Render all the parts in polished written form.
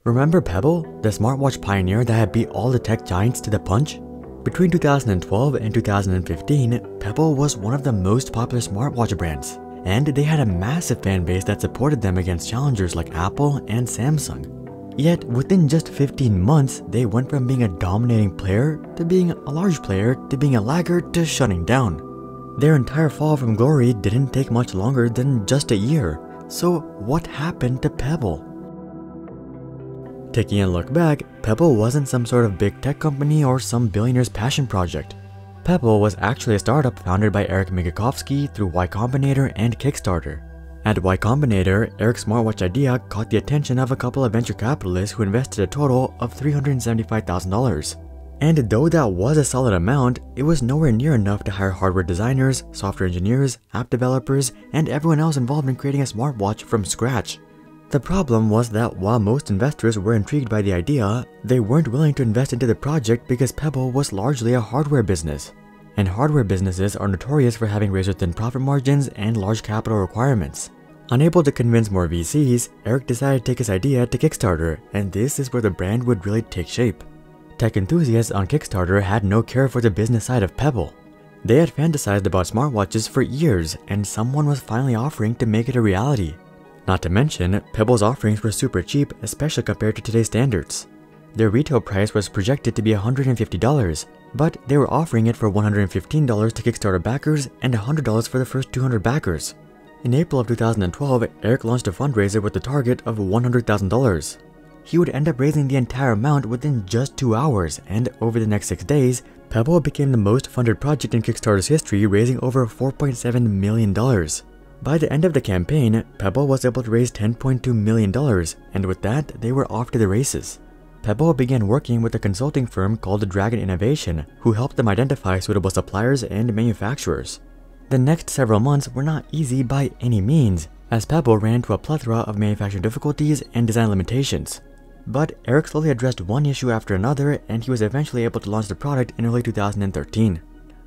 Remember Pebble, the smartwatch pioneer that had beat all the tech giants to the punch? Between 2012 and 2015, Pebble was one of the most popular smartwatch brands, and they had a massive fan base that supported them against challengers like Apple and Samsung. Yet, within just 15 months, they went from being a dominating player, to being a large player, to being a laggard, to shutting down. Their entire fall from glory didn't take much longer than just a year. So what happened to Pebble? Taking a look back, Pebble wasn't some sort of big tech company or some billionaire's passion project. Pebble was actually a startup founded by Eric Migakovsky through Y Combinator and Kickstarter. At Y Combinator, Eric's smartwatch idea caught the attention of a couple of venture capitalists who invested a total of $375,000. And though that was a solid amount, it was nowhere near enough to hire hardware designers, software engineers, app developers, and everyone else involved in creating a smartwatch from scratch. The problem was that while most investors were intrigued by the idea, they weren't willing to invest into the project because Pebble was largely a hardware business. And hardware businesses are notorious for having razor-thin profit margins and large capital requirements. Unable to convince more VCs, Eric decided to take his idea to Kickstarter, and this is where the brand would really take shape. Tech enthusiasts on Kickstarter had no care for the business side of Pebble. They had fantasized about smartwatches for years, and someone was finally offering to make it a reality. Not to mention, Pebble's offerings were super cheap, especially compared to today's standards. Their retail price was projected to be $150, but they were offering it for $115 to Kickstarter backers and $100 for the first 200 backers. In April of 2012, Eric launched a fundraiser with a target of $100,000. He would end up raising the entire amount within just 2 hours, and over the next 6 days, Pebble became the most funded project in Kickstarter's history, raising over $4.7 million. By the end of the campaign, Pebble was able to raise $10.2 million, and with that, they were off to the races. Pebble began working with a consulting firm called Dragon Innovation, who helped them identify suitable suppliers and manufacturers. The next several months were not easy by any means, as Pebble ran into a plethora of manufacturing difficulties and design limitations. But Eric slowly addressed one issue after another, and he was eventually able to launch the product in early 2013.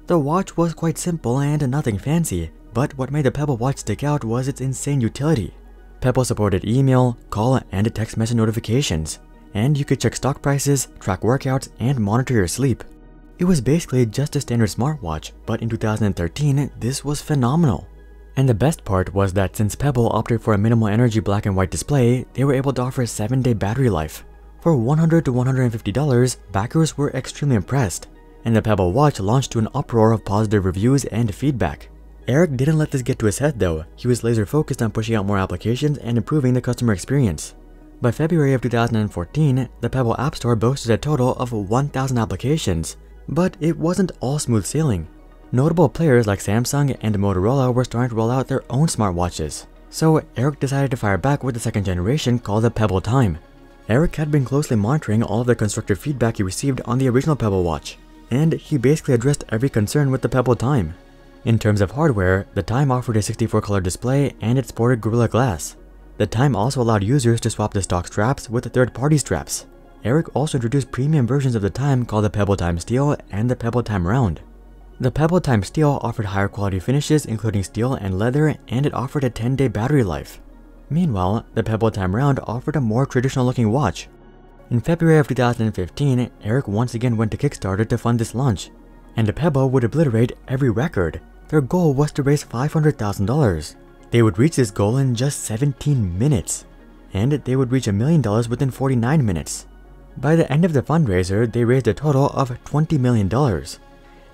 The watch was quite simple and nothing fancy, but what made the Pebble watch stick out was its insane utility. Pebble supported email, call, and text message notifications, and you could check stock prices, track workouts, and monitor your sleep. It was basically just a standard smartwatch, but in 2013, this was phenomenal. And the best part was that since Pebble opted for a minimal energy black and white display, they were able to offer a 7-day battery life. For $100 to $150, backers were extremely impressed, and the Pebble watch launched to an uproar of positive reviews and feedback. Eric didn't let this get to his head though. He was laser focused on pushing out more applications and improving the customer experience. By February of 2014, the Pebble App Store boasted a total of 1,000 applications, but it wasn't all smooth sailing. Notable players like Samsung and Motorola were starting to roll out their own smartwatches, so Eric decided to fire back with the second generation called the Pebble Time. Eric had been closely monitoring all of the constructive feedback he received on the original Pebble watch, and he basically addressed every concern with the Pebble Time. In terms of hardware, the Time offered a 64-color display and it sported Gorilla Glass. The Time also allowed users to swap the stock straps with third-party straps. Eric also introduced premium versions of the Time called the Pebble Time Steel and the Pebble Time Round. The Pebble Time Steel offered higher quality finishes including steel and leather, and it offered a 10-day battery life. Meanwhile, the Pebble Time Round offered a more traditional looking watch. In February of 2015, Eric once again went to Kickstarter to fund this launch, and the Pebble would obliterate every record. Their goal was to raise $500,000. They would reach this goal in just 17 minutes, and they would reach $1 million within 49 minutes. By the end of the fundraiser, they raised a total of $20 million.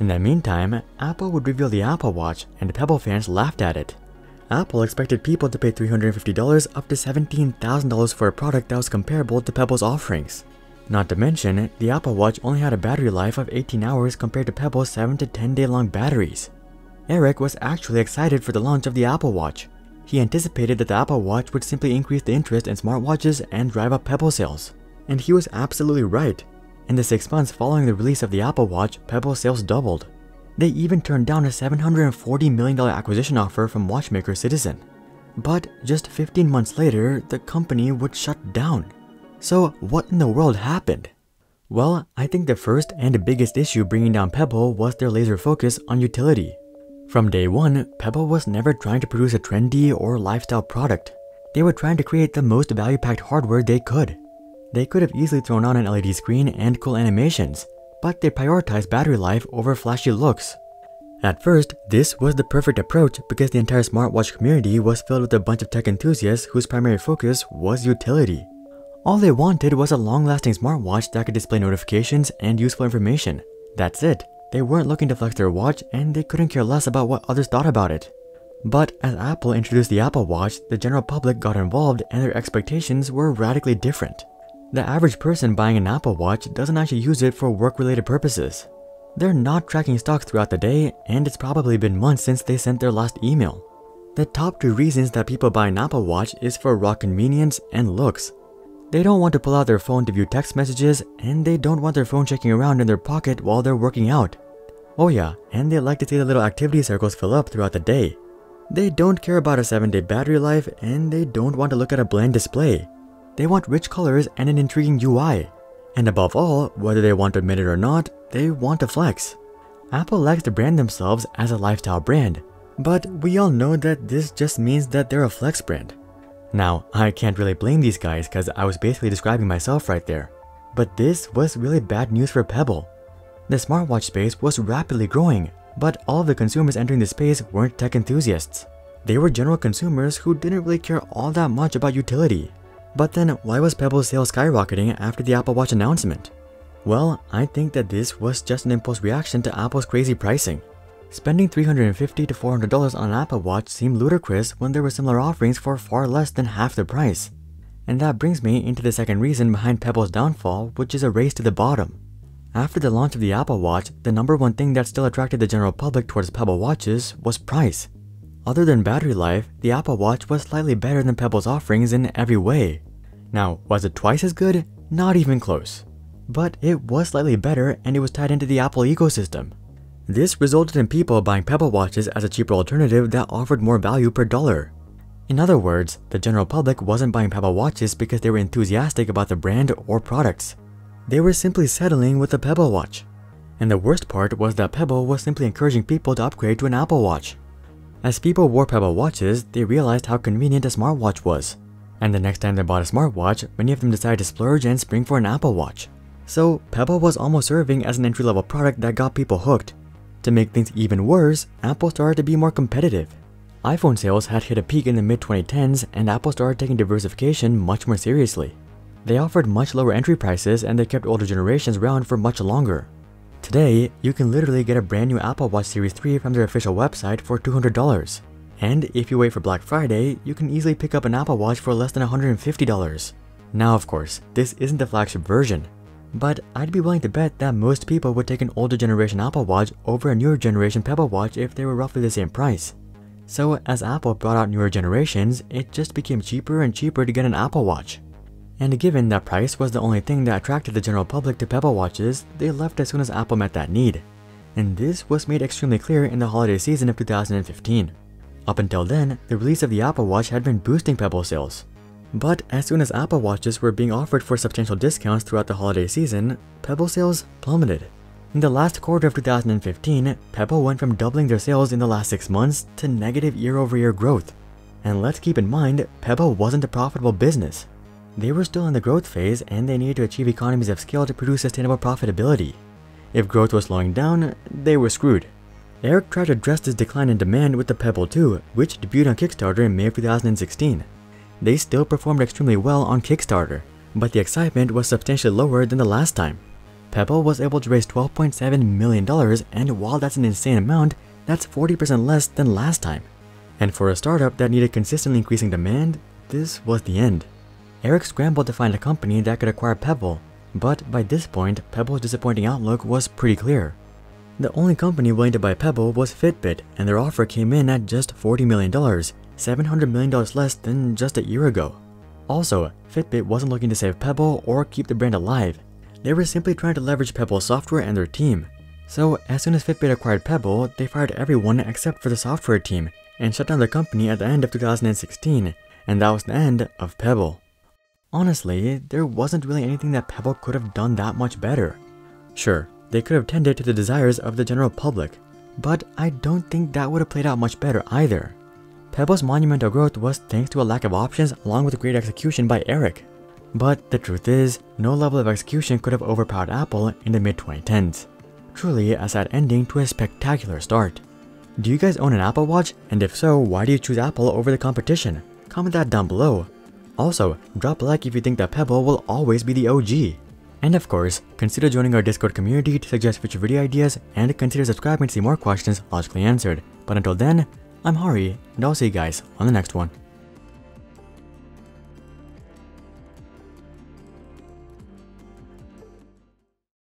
In the meantime, Apple would reveal the Apple Watch, and Pebble fans laughed at it. Apple expected people to pay $350 up to $17,000 for a product that was comparable to Pebble's offerings. Not to mention, the Apple Watch only had a battery life of 18 hours compared to Pebble's 7 to 10 day long batteries. Eric was actually excited for the launch of the Apple Watch. He anticipated that the Apple Watch would simply increase the interest in smartwatches and drive up Pebble sales. And he was absolutely right. In the 6 months following the release of the Apple Watch, Pebble sales doubled. They even turned down a $740 million acquisition offer from watchmaker Citizen. But just 15 months later, the company would shut down. So what in the world happened? Well, I think the first and biggest issue bringing down Pebble was their laser focus on utility. From day one, Pebble was never trying to produce a trendy or lifestyle product. They were trying to create the most value-packed hardware they could. They could have easily thrown on an LED screen and cool animations, but they prioritized battery life over flashy looks. At first, this was the perfect approach because the entire smartwatch community was filled with a bunch of tech enthusiasts whose primary focus was utility. All they wanted was a long-lasting smartwatch that could display notifications and useful information. That's it. They weren't looking to flex their watch, and they couldn't care less about what others thought about it. But as Apple introduced the Apple Watch, the general public got involved and their expectations were radically different. The average person buying an Apple Watch doesn't actually use it for work-related purposes. They're not tracking stocks throughout the day, and it's probably been months since they sent their last email. The top 2 reasons that people buy an Apple Watch is for raw convenience and looks. They don't want to pull out their phone to view text messages, and they don't want their phone shaking around in their pocket while they're working out. Oh yeah, and they like to see the little activity circles fill up throughout the day. They don't care about a 7-day battery life, and they don't want to look at a bland display. They want rich colors and an intriguing UI. And above all, whether they want to admit it or not, they want to flex. Apple likes to brand themselves as a lifestyle brand, but we all know that this just means that they're a flex brand. Now, I can't really blame these guys because I was basically describing myself right there. But this was really bad news for Pebble. The smartwatch space was rapidly growing, but all of the consumers entering the space weren't tech enthusiasts. They were general consumers who didn't really care all that much about utility. But then why was Pebble's sales skyrocketing after the Apple Watch announcement? Well, I think that this was just an impulse reaction to Apple's crazy pricing. Spending $350 to $400 on an Apple Watch seemed ludicrous when there were similar offerings for far less than half the price. And that brings me into the second reason behind Pebble's downfall, which is a race to the bottom. After the launch of the Apple Watch, the #1 thing that still attracted the general public towards Pebble watches was price. Other than battery life, the Apple Watch was slightly better than Pebble's offerings in every way. Now, was it twice as good? Not even close. But it was slightly better, and it was tied into the Apple ecosystem. This resulted in people buying Pebble watches as a cheaper alternative that offered more value per dollar. In other words, the general public wasn't buying Pebble watches because they were enthusiastic about the brand or products. They were simply settling with a Pebble watch. And the worst part was that Pebble was simply encouraging people to upgrade to an Apple Watch. As people wore Pebble watches, they realized how convenient a smartwatch was. And the next time they bought a smartwatch, many of them decided to splurge and spring for an Apple Watch. So Pebble was almost serving as an entry-level product that got people hooked. To make things even worse, Apple started to be more competitive. iPhone sales had hit a peak in the mid-2010s, and Apple started taking diversification much more seriously. They offered much lower entry prices, and they kept older generations around for much longer. Today, you can literally get a brand new Apple Watch Series 3 from their official website for $200. And if you wait for Black Friday, you can easily pick up an Apple Watch for less than $150. Now of course, this isn't the flagship version, but I'd be willing to bet that most people would take an older generation Apple Watch over a newer generation Pebble Watch if they were roughly the same price. So as Apple brought out newer generations, it just became cheaper and cheaper to get an Apple Watch. And given that price was the only thing that attracted the general public to Pebble watches, they left as soon as Apple met that need. And this was made extremely clear in the holiday season of 2015. Up until then, the release of the Apple Watch had been boosting Pebble sales. But as soon as Apple Watches were being offered for substantial discounts throughout the holiday season, Pebble sales plummeted. In the last quarter of 2015, Pebble went from doubling their sales in the last 6 months to negative year-over-year growth. And let's keep in mind, Pebble wasn't a profitable business. They were still in the growth phase, and they needed to achieve economies of scale to produce sustainable profitability. If growth was slowing down, they were screwed. Eric tried to address this decline in demand with the Pebble 2, which debuted on Kickstarter in May of 2016. They still performed extremely well on Kickstarter, but the excitement was substantially lower than the last time. Pebble was able to raise $12.7 million, and while that's an insane amount, that's 40% less than last time. And for a startup that needed consistently increasing demand, this was the end. Eric scrambled to find a company that could acquire Pebble, but by this point, Pebble's disappointing outlook was pretty clear. The only company willing to buy Pebble was Fitbit, and their offer came in at just $40 million, $700 million less than just a year ago. Also, Fitbit wasn't looking to save Pebble or keep the brand alive. They were simply trying to leverage Pebble's software and their team. So as soon as Fitbit acquired Pebble, they fired everyone except for the software team and shut down the company at the end of 2016, and that was the end of Pebble. Honestly, there wasn't really anything that Pebble could have done that much better. Sure, they could have tended to the desires of the general public, but I don't think that would have played out much better either. Pebble's monumental growth was thanks to a lack of options along with great execution by Eric. But the truth is, no level of execution could have overpowered Apple in the mid-2010s. Truly a sad ending to a spectacular start. Do you guys own an Apple Watch? And if so, why do you choose Apple over the competition? Comment that down below. Also, drop a like if you think that Pebble will always be the OG. And of course, consider joining our Discord community to suggest future video ideas and consider subscribing to see more questions logically answered. But until then, I'm Hari, and I'll see you guys on the next one.